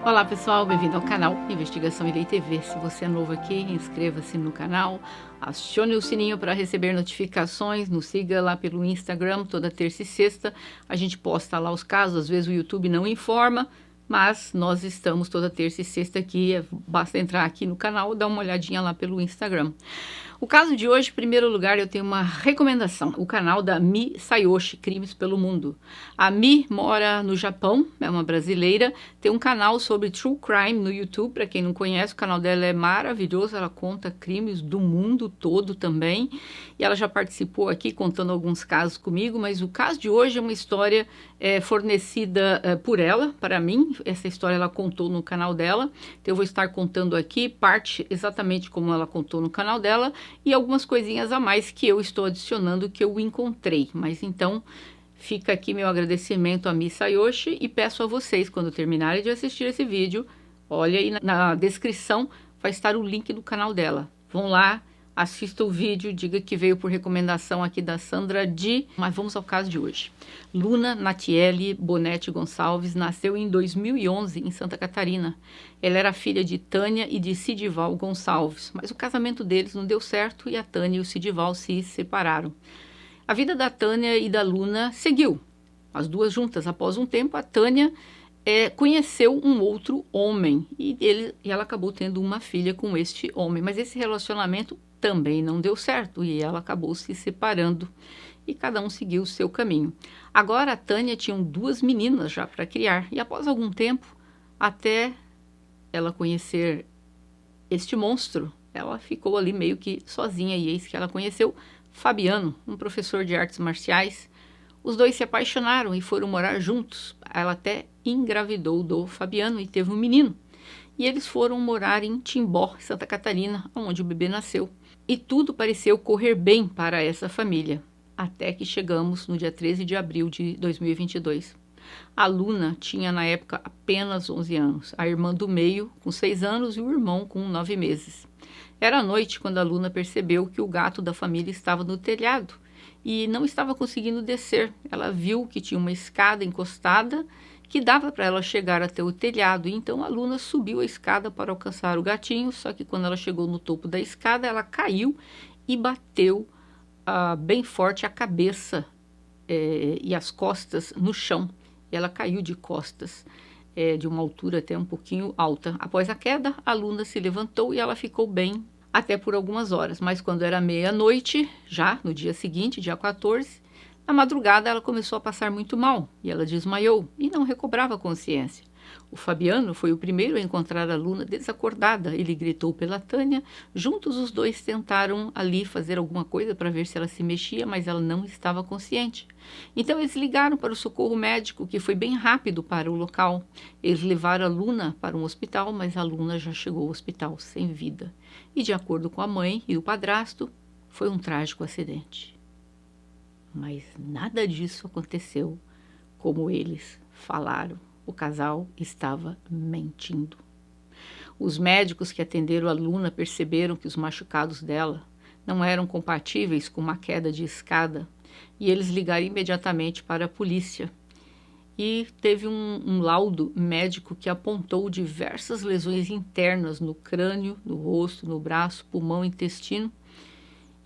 Olá pessoal, bem-vindo ao canal Investigação e Lei TV. Se você é novo aqui, inscreva-se no canal, acione o sininho para receber notificações, nos siga lá pelo Instagram, toda terça e sexta. A gente posta lá os casos, às vezes o YouTube não informa, mas nós estamos toda terça e sexta aqui, basta entrar aqui no canal e dar uma olhadinha lá pelo Instagram. O caso de hoje, em primeiro lugar, eu tenho uma recomendação. O canal da Mi Sayoshi, Crimes pelo Mundo. A Mi mora no Japão, é uma brasileira, tem um canal sobre True Crime no YouTube. Para quem não conhece, o canal dela é maravilhoso, ela conta crimes do mundo todo também. E ela já participou aqui contando alguns casos comigo, mas o caso de hoje é uma história fornecida por ela, para mim. Essa história ela contou no canal dela, então eu vou estar contando aqui parte exatamente como ela contou no canal dela, e algumas coisinhas a mais que eu estou adicionando que eu encontrei. Mas então fica aqui meu agradecimento a Mi Sayoshi e peço a vocês, quando terminarem de assistir esse vídeo, olha aí na descrição, vai estar o link do canal dela. Vão lá, assista o vídeo, diga que veio por recomendação aqui da Sandra D. Mas vamos ao caso de hoje. Luna Natiele Bonetti Gonçalves nasceu em 2011 em Santa Catarina. Ela era filha de Tânia e de Cidival Gonçalves, mas o casamento deles não deu certo e a Tânia e o Cidival se separaram. A vida da Tânia e da Luna seguiu, as duas juntas. Após um tempo, a Tânia conheceu um outro homem e ela acabou tendo uma filha com este homem, mas esse relacionamento também não deu certo e ela acabou se separando e cada um seguiu o seu caminho. Agora a Tânia tinha duas meninas já para criar e após algum tempo, até ela conhecer este monstro, ela ficou ali meio que sozinha e eis que ela conheceu Fabiano, um professor de artes marciais. Os dois se apaixonaram e foram morar juntos. Ela até engravidou do Fabiano e teve um menino. E eles foram morar em Timbó, Santa Catarina, onde o bebê nasceu. E tudo pareceu correr bem para essa família, até que chegamos no dia 13 de abril de 2022. A Luna tinha na época apenas 11 anos, a irmã do meio com 6 anos e o irmão com 9 meses. Era noite quando a Luna percebeu que o gato da família estava no telhado e não estava conseguindo descer. Ela viu que tinha uma escada encostada que dava para ela chegar até o telhado, e então a Luna subiu a escada para alcançar o gatinho, só que quando ela chegou no topo da escada, ela caiu e bateu bem forte a cabeça e as costas no chão. E ela caiu de costas, de uma altura até um pouquinho alta. Após a queda, a Luna se levantou e ela ficou bem até por algumas horas, mas quando era meia-noite, já no dia seguinte, dia 14, na madrugada ela começou a passar muito mal e ela desmaiou e não recobrava a consciência. O Fabiano foi o primeiro a encontrar a Luna desacordada. Ele gritou pela Tânia. Juntos os dois tentaram ali fazer alguma coisa para ver se ela se mexia, mas ela não estava consciente. Então eles ligaram para o socorro médico, que foi bem rápido para o local. Eles levaram a Luna para um hospital, mas a Luna já chegou ao hospital sem vida. E de acordo com a mãe e o padrasto, foi um trágico acidente. Mas nada disso aconteceu como eles falaram. O casal estava mentindo. Os médicos que atenderam a Luna perceberam que os machucados dela não eram compatíveis com uma queda de escada e eles ligaram imediatamente para a polícia. E teve um laudo médico que apontou diversas lesões internas no crânio, no rosto, no braço, pulmão, intestino.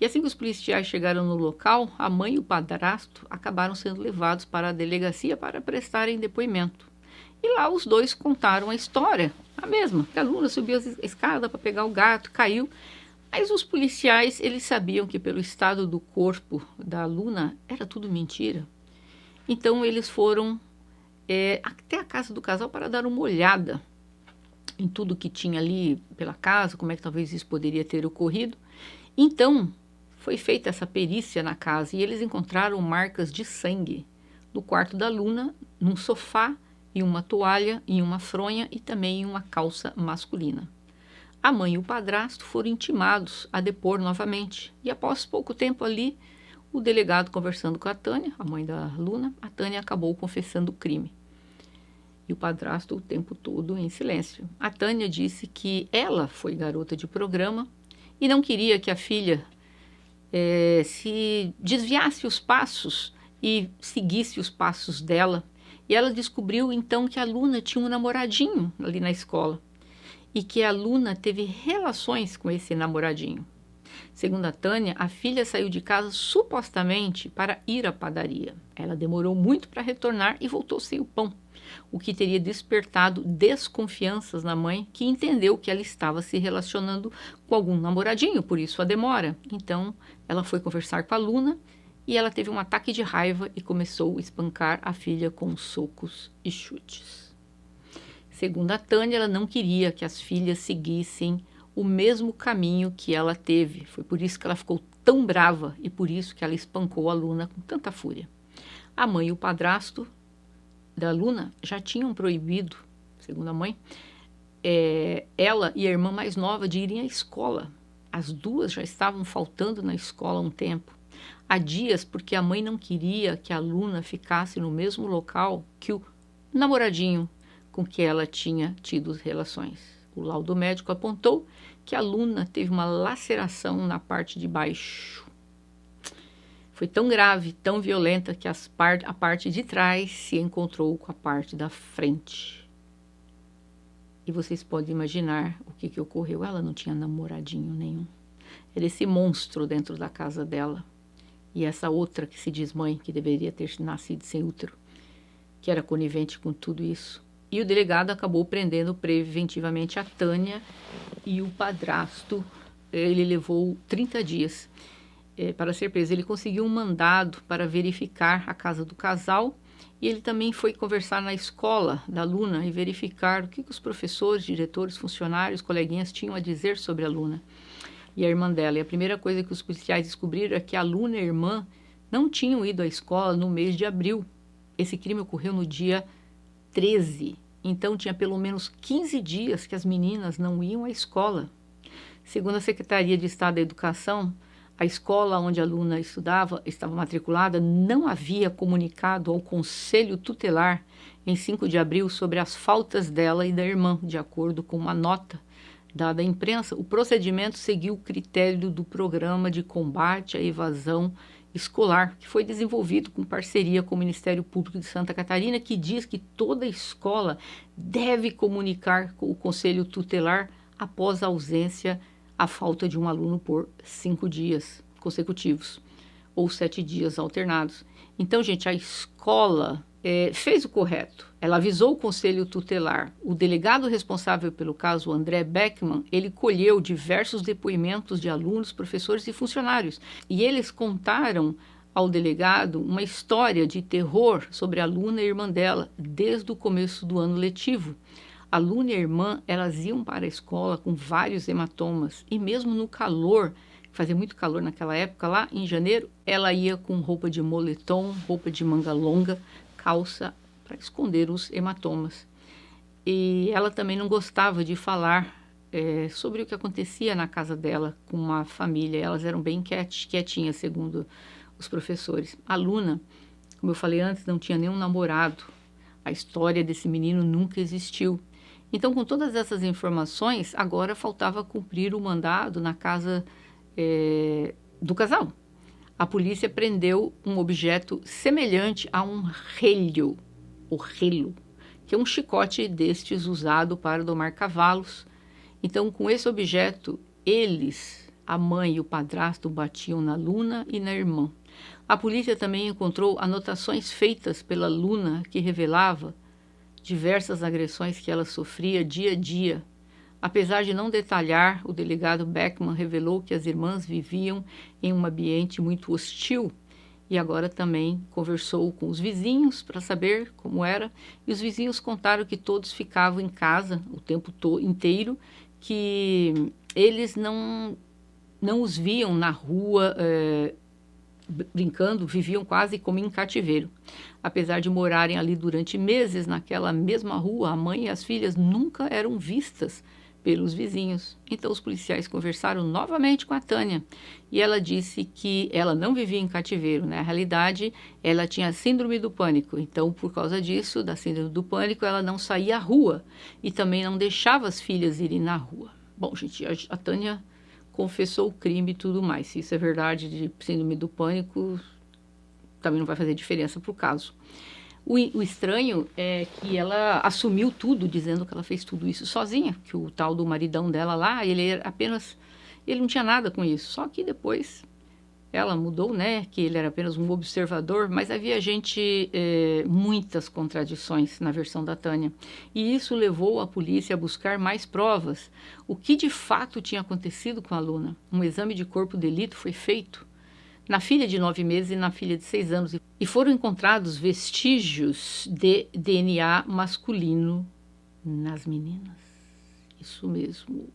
E assim que os policiais chegaram no local, a mãe e o padrasto acabaram sendo levados para a delegacia para prestarem depoimento. E lá os dois contaram a história, a mesma. A Luna subiu a escada para pegar o gato, caiu. Mas os policiais, eles sabiam que pelo estado do corpo da Luna era tudo mentira. Então eles foram até a casa do casal para dar uma olhada em tudo que tinha ali pela casa, como é que talvez isso poderia ter ocorrido. Então foi feita essa perícia na casa e eles encontraram marcas de sangue no quarto da Luna, num sofá, em uma toalha, em uma fronha e também em uma calça masculina. A mãe e o padrasto foram intimados a depor novamente. E após pouco tempo ali, o delegado conversando com a Tânia, a mãe da Luna, a Tânia acabou confessando o crime. E o padrasto o tempo todo em silêncio. A Tânia disse que ela foi garota de programa e não queria que a filha se desviasse os passos e seguisse os passos dela E ela descobriu então que a Luna tinha um namoradinho ali na escola e que a Luna teve relações com esse namoradinho. Segundo a Tânia, a filha saiu de casa supostamente para ir à padaria. Ela demorou muito para retornar e voltou sem o pão, o que teria despertado desconfianças na mãe, que entendeu que ela estava se relacionando com algum namoradinho, por isso a demora. Então, ela foi conversar com a Luna e ela teve um ataque de raiva e começou a espancar a filha com socos e chutes. Segundo a Tânia, ela não queria que as filhas seguissem o mesmo caminho que ela teve. Foi por isso que ela ficou tão brava e por isso que ela espancou a Luna com tanta fúria. A mãe e o padrasto da Luna já tinham proibido, segundo a mãe, ela e a irmã mais nova de irem à escola. As duas já estavam faltando na escola há um tempo. Há dias, porque a mãe não queria que a Luna ficasse no mesmo local que o namoradinho com que ela tinha tido relações. O laudo médico apontou que a Luna teve uma laceração na parte de baixo. Foi tão grave, tão violenta, que a parte de trás se encontrou com a parte da frente. E vocês podem imaginar o que ocorreu. Ela não tinha namoradinho nenhum. Era esse monstro dentro da casa dela. E essa outra que se diz mãe, que deveria ter nascido sem útero, que era conivente com tudo isso. E o delegado acabou prendendo preventivamente a Tânia e o padrasto. Ele levou 30 dias para ser preso. Ele conseguiu um mandado para verificar a casa do casal e ele também foi conversar na escola da Luna e verificar o que os professores, diretores, funcionários, coleguinhas tinham a dizer sobre a Luna e a irmã dela. E a primeira coisa que os policiais descobriram é que a Luna e a irmã não tinham ido à escola no mês de abril. Esse crime ocorreu no dia 13. Então, tinha pelo menos 15 dias que as meninas não iam à escola. Segundo a Secretaria de Estado da Educação, a escola onde a Luna estava matriculada, não havia comunicado ao Conselho Tutelar em 5 de abril sobre as faltas dela e da irmã, de acordo com uma nota dada à imprensa. O procedimento seguiu o critério do Programa de Combate à Evasão Escolar, que foi desenvolvido com parceria com o Ministério Público de Santa Catarina, que diz que toda escola deve comunicar com o Conselho Tutelar após a ausência, a falta de um aluno por 5 dias consecutivos ou 7 dias alternados. Então, gente, a escola fez o correto. Ela avisou o Conselho Tutelar. O delegado responsável pelo caso, André Beckman, ele colheu diversos depoimentos de alunos, professores e funcionários. E eles contaram ao delegado uma história de terror sobre a Luna e a irmã dela, desde o começo do ano letivo. A Luna e a irmã, elas iam para a escola com vários hematomas. E mesmo no calor, fazia muito calor naquela época, lá em janeiro, ela ia com roupa de moletom, roupa de manga longa, calça, para esconder os hematomas. E ela também não gostava de falar sobre o que acontecia na casa dela com a família. Elas eram bem quietinhas, segundo os professores. A Luna, como eu falei antes, não tinha nenhum namorado. A história desse menino nunca existiu. Então, com todas essas informações, agora faltava cumprir o mandado na casa do casal. A polícia prendeu um objeto semelhante a um relho, o relo, que é um chicote destes usado para domar cavalos. Então, com esse objeto, eles, a mãe e o padrasto, batiam na Luna e na irmã. A polícia também encontrou anotações feitas pela Luna que revelava diversas agressões que ela sofria dia a dia. Apesar de não detalhar, o delegado Beckman revelou que as irmãs viviam em um ambiente muito hostil e agora também conversou com os vizinhos para saber como era. E os vizinhos contaram que todos ficavam em casa o tempo inteiro, que eles não os viam na rua brincando, viviam quase como em cativeiro. Apesar de morarem ali durante meses naquela mesma rua, a mãe e as filhas nunca eram vistas pelos vizinhos. Então os policiais conversaram novamente com a Tânia e ela disse que ela não vivia em cativeiro, né? Na realidade, ela tinha síndrome do pânico. Então, por causa disso, da síndrome do pânico, ela não saía à rua e também não deixava as filhas irem na rua. Bom, gente, a Tânia confessou o crime e tudo mais. Se isso é verdade de síndrome do pânico, também não vai fazer diferença para o caso. O estranho é que ela assumiu tudo, dizendo que ela fez tudo isso sozinha, que o tal do maridão dela lá, ele não tinha nada com isso. Só que depois ela mudou, né, que ele era apenas um observador, mas havia muitas contradições na versão da Tânia. E isso levou a polícia a buscar mais provas. O que de fato tinha acontecido com a aluna? Um exame de corpo de delito foi feito na filha de 9 meses e na filha de 6 anos. E foram encontrados vestígios de DNA masculino nas meninas. Isso mesmo.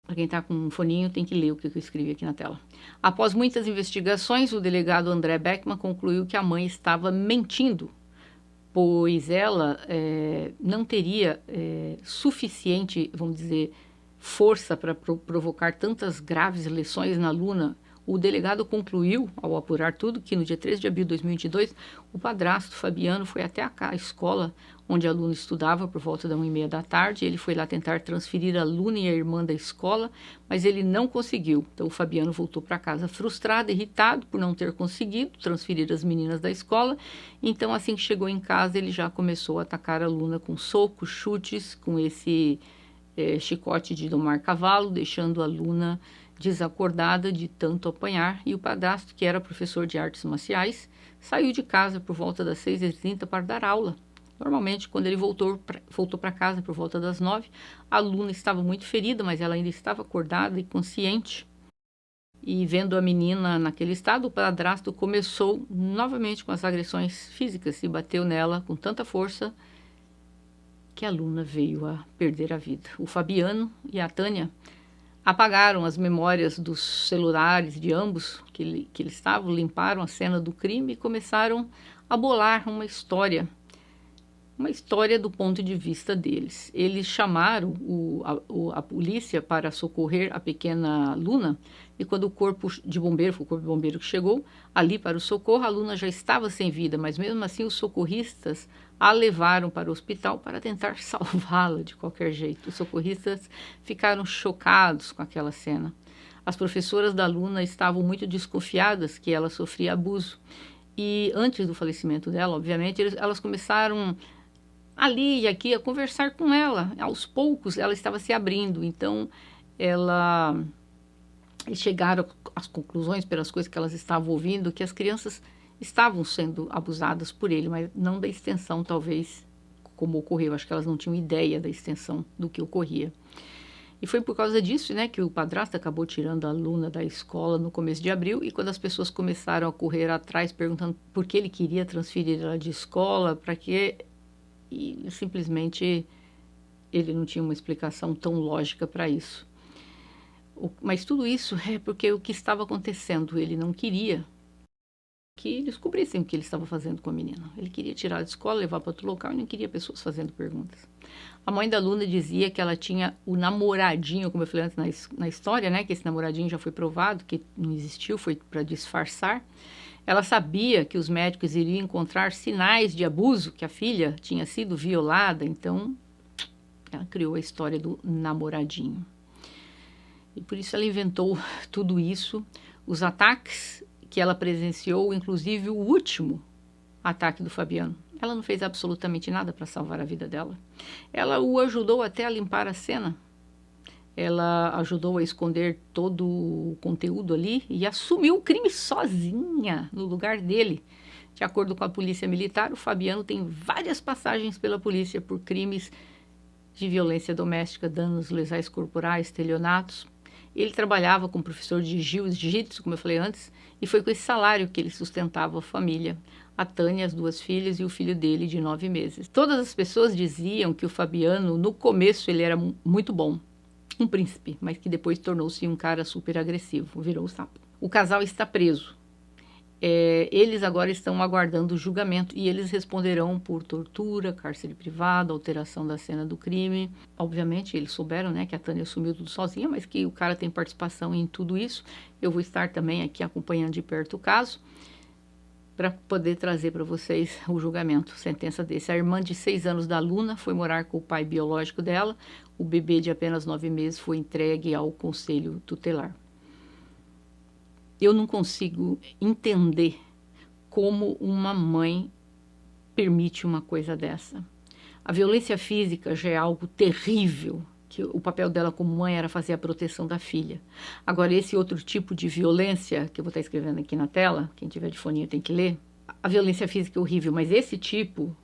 Para quem está com um foninho, tem que ler o que eu escrevi aqui na tela. Após muitas investigações, o delegado André Beckman concluiu que a mãe estava mentindo, pois ela não teria suficiente, vamos dizer, força para provocar tantas graves lesões na aluna. O delegado concluiu, ao apurar tudo, que no dia 13 de abril de 2022, o padrasto Fabiano foi até a escola onde a aluna estudava por volta da 1h30 da tarde. Ele foi lá tentar transferir a aluna e a irmã da escola, mas ele não conseguiu. Então o Fabiano voltou para casa frustrado, irritado por não ter conseguido transferir as meninas da escola. Então assim que chegou em casa, ele já começou a atacar a aluna com socos, chutes, com esse chicote de domar cavalo, deixando a aluna desacordada de tanto apanhar, e o padrasto, que era professor de artes marciais, saiu de casa por volta das 6h30 para dar aula. Normalmente, quando ele voltou para casa por volta das 9h, a aluna estava muito ferida, mas ela ainda estava acordada e consciente. E vendo a menina naquele estado, o padrasto começou novamente com as agressões físicas e bateu nela com tanta força que a aluna veio a perder a vida. O Fabiano e a Tânia apagaram as memórias dos celulares de ambos que eles estavam, limparam a cena do crime e começaram a bolar uma história do ponto de vista deles. Eles chamaram a polícia para socorrer a pequena Luna, e quando o corpo de bombeiro que chegou ali para o socorro, a Luna já estava sem vida, mas mesmo assim os socorristas a levaram para o hospital para tentar salvá-la de qualquer jeito. Os socorristas ficaram chocados com aquela cena. As professoras da Luna estavam muito desconfiadas que ela sofria abuso. E antes do falecimento dela, obviamente, elas começaram ali e aqui a conversar com ela. Aos poucos ela estava se abrindo, então eles chegaram às conclusões pelas coisas que elas estavam ouvindo, que as crianças estavam sendo abusadas por ele, mas não da extensão, talvez, como ocorreu. Acho que elas não tinham ideia da extensão do que ocorria. E foi por causa disso, né, que o padrasto acabou tirando a aluna da escola no começo de abril, e quando as pessoas começaram a correr atrás, perguntando por que ele queria transferir ela de escola, para quê, e simplesmente ele não tinha uma explicação tão lógica para isso. Mas tudo isso é porque o que estava acontecendo, ele não queria que descobrissem o que ele estava fazendo com a menina. Ele queria tirar da escola, levar para outro local, e não queria pessoas fazendo perguntas. A mãe da aluna dizia que ela tinha o namoradinho, como eu falei antes na história, né, que esse namoradinho já foi provado, que não existiu, foi para disfarçar. Ela sabia que os médicos iriam encontrar sinais de abuso, que a filha tinha sido violada, então ela criou a história do namoradinho. E por isso ela inventou tudo isso, os ataques que ela presenciou, inclusive o último ataque do Fabiano. Ela não fez absolutamente nada para salvar a vida dela. Ela o ajudou até a limpar a cena. Ela ajudou a esconder todo o conteúdo ali e assumiu o crime sozinha no lugar dele. De acordo com a polícia militar, o Fabiano tem várias passagens pela polícia por crimes de violência doméstica, danos lesais corporais, estelionatos. Ele trabalhava como professor de jiu-jitsu, como eu falei antes, e foi com esse salário que ele sustentava a família, a Tânia, as 2 filhas e o filho dele de 9 meses. Todas as pessoas diziam que o Fabiano, no começo, ele era muito bom, um príncipe, mas que depois tornou-se um cara super agressivo, virou o sapo. O casal está preso. Eles agora estão aguardando o julgamento e eles responderão por tortura, cárcere privado, alteração da cena do crime. Obviamente, eles souberam, né, que a Tânia assumiu tudo sozinha, mas que o cara tem participação em tudo isso. Eu vou estar também aqui acompanhando de perto o caso para poder trazer para vocês o julgamento, sentença desse. A irmã de 6 anos da aluna foi morar com o pai biológico dela. O bebê de apenas 9 meses foi entregue ao conselho tutelar. Eu não consigo entender como uma mãe permite uma coisa dessa? A violência física já é algo terrível, que o papel dela como mãe era fazer a proteção da filha. Agora, esse outro tipo de violência, que eu vou estar escrevendo aqui na tela, quem tiver de foninho tem que ler, a violência física é horrível, mas esse tipo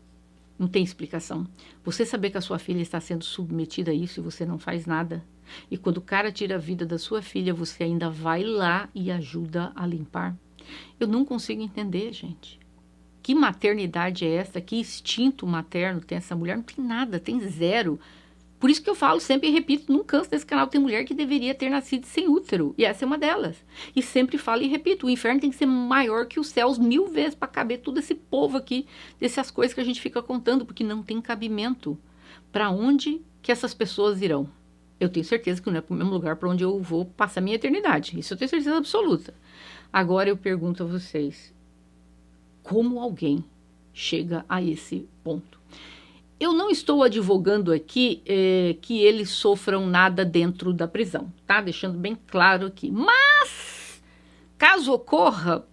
não tem explicação. Você saber que a sua filha está sendo submetida a isso e você não faz nada, e quando o cara tira a vida da sua filha, você ainda vai lá e ajuda a limpar. Eu não consigo entender, gente. Que maternidade é essa? Que instinto materno tem essa mulher? Não tem nada, tem zero. Por isso que eu falo sempre e repito, não canso desse canal, tem mulher que deveria ter nascido sem útero, e essa é uma delas. E sempre falo e repito, o inferno tem que ser maior que os céus 1000 vezes para caber todo esse povo aqui, dessas coisas que a gente fica contando, porque não tem cabimento. Para onde que essas pessoas irão? Eu tenho certeza que não é para o mesmo lugar para onde eu vou passar minha eternidade, isso eu tenho certeza absoluta. Agora eu pergunto a vocês, como alguém chega a esse ponto? Eu não estou advogando aqui que eles sofram nada dentro da prisão, tá? Deixando bem claro aqui. Mas, caso ocorra,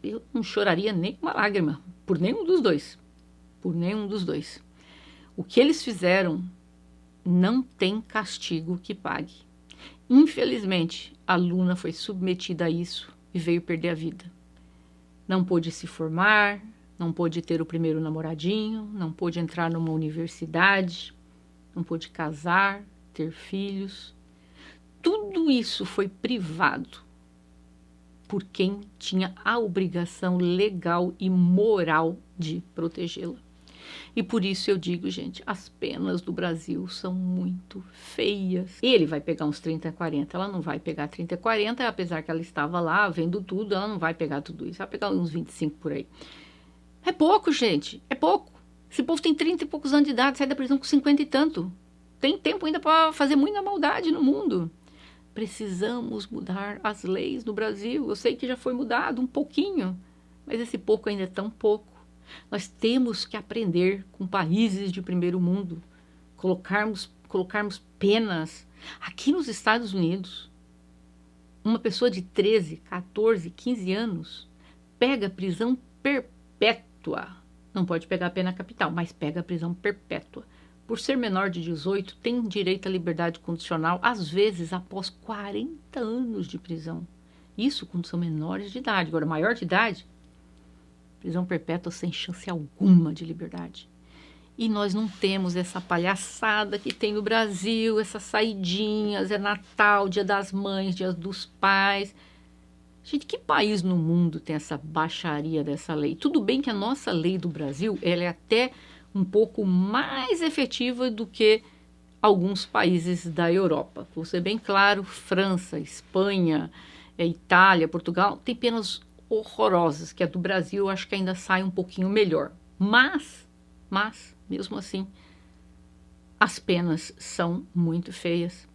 eu não choraria nem uma lágrima por nenhum dos dois. Por nenhum dos dois. O que eles fizeram não tem castigo que pague. Infelizmente, a Luna foi submetida a isso e veio perder a vida. Não pôde se formar, não pôde ter o primeiro namoradinho, não pôde entrar numa universidade, não pôde casar, ter filhos. Tudo isso foi privado por quem tinha a obrigação legal e moral de protegê-la. E por isso eu digo, gente, as penas do Brasil são muito feias. Ele vai pegar uns 30, 40, ela não vai pegar 30, 40, apesar que ela estava lá vendo tudo, ela não vai pegar tudo isso, vai pegar uns 25 por aí. É pouco, gente, é pouco. Esse povo tem 30 e poucos anos de idade, sai da prisão com 50 e tanto. Tem tempo ainda para fazer muita maldade no mundo. Precisamos mudar as leis no Brasil. Eu sei que já foi mudado um pouquinho, mas esse pouco ainda é tão pouco. Nós temos que aprender com países de primeiro mundo, colocarmos penas. Aqui nos Estados Unidos, uma pessoa de 13, 14, 15 anos pega prisão perpétua. Não pode pegar a pena capital, mas pega a prisão perpétua. Por ser menor de 18, tem direito à liberdade condicional, às vezes após 40 anos de prisão. Isso quando são menores de idade. Agora, maior de idade, prisão perpétua sem chance alguma de liberdade. E nós não temos essa palhaçada que tem no Brasil, essas saidinhas, é Natal, Dia das Mães, Dia dos Pais. Gente, que país no mundo tem essa baixaria dessa lei? Tudo bem que a nossa lei do Brasil, ela é até um pouco mais efetiva do que alguns países da Europa. Vou ser bem claro, França, Espanha, Itália, Portugal, tem penas horrorosas, que a do Brasil eu acho que ainda sai um pouquinho melhor. Mas, mesmo assim, as penas são muito feias.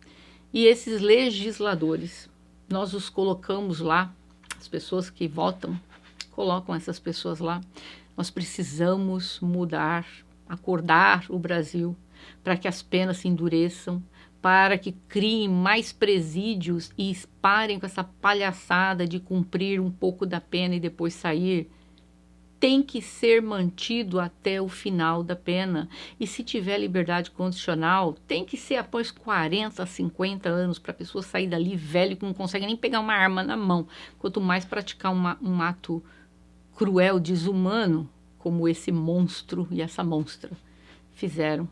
E esses legisladores, nós os colocamos lá, as pessoas que votam, colocam essas pessoas lá. Nós precisamos mudar, acordar o Brasil para que as penas se endureçam, para que criem mais presídios e parem com essa palhaçada de cumprir um pouco da pena e depois sair. Tem que ser mantido até o final da pena. E se tiver liberdade condicional, tem que ser após 40, 50 anos para a pessoa sair dali velho que não consegue nem pegar uma arma na mão. Quanto mais praticar um ato cruel, desumano, como esse monstro e essa monstra fizeram.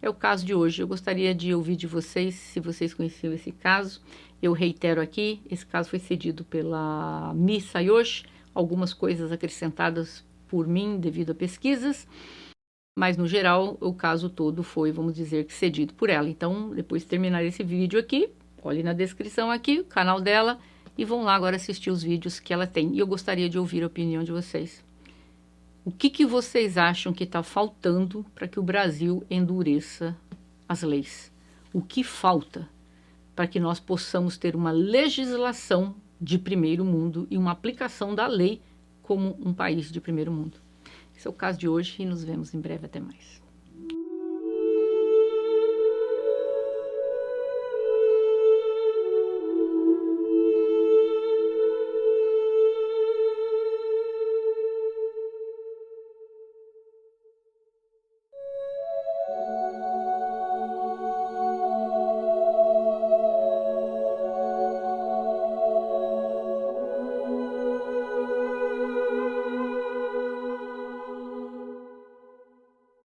É o caso de hoje. Eu gostaria de ouvir de vocês, se vocês conheciam esse caso. Eu reitero aqui, esse caso foi cedido pela Mi Sayoshi, algumas coisas acrescentadas por mim devido a pesquisas, mas no geral o caso todo foi, vamos dizer, que cedido por ela. Então, depois de terminar esse vídeo aqui, olhe na descrição aqui, o canal dela, e vão lá agora assistir os vídeos que ela tem. E eu gostaria de ouvir a opinião de vocês. O que vocês acham que está faltando para que o Brasil endureça as leis? O que falta para que nós possamos ter uma legislação de primeiro mundo e uma aplicação da lei como um país de primeiro mundo? Esse é o caso de hoje e nos vemos em breve. Até mais.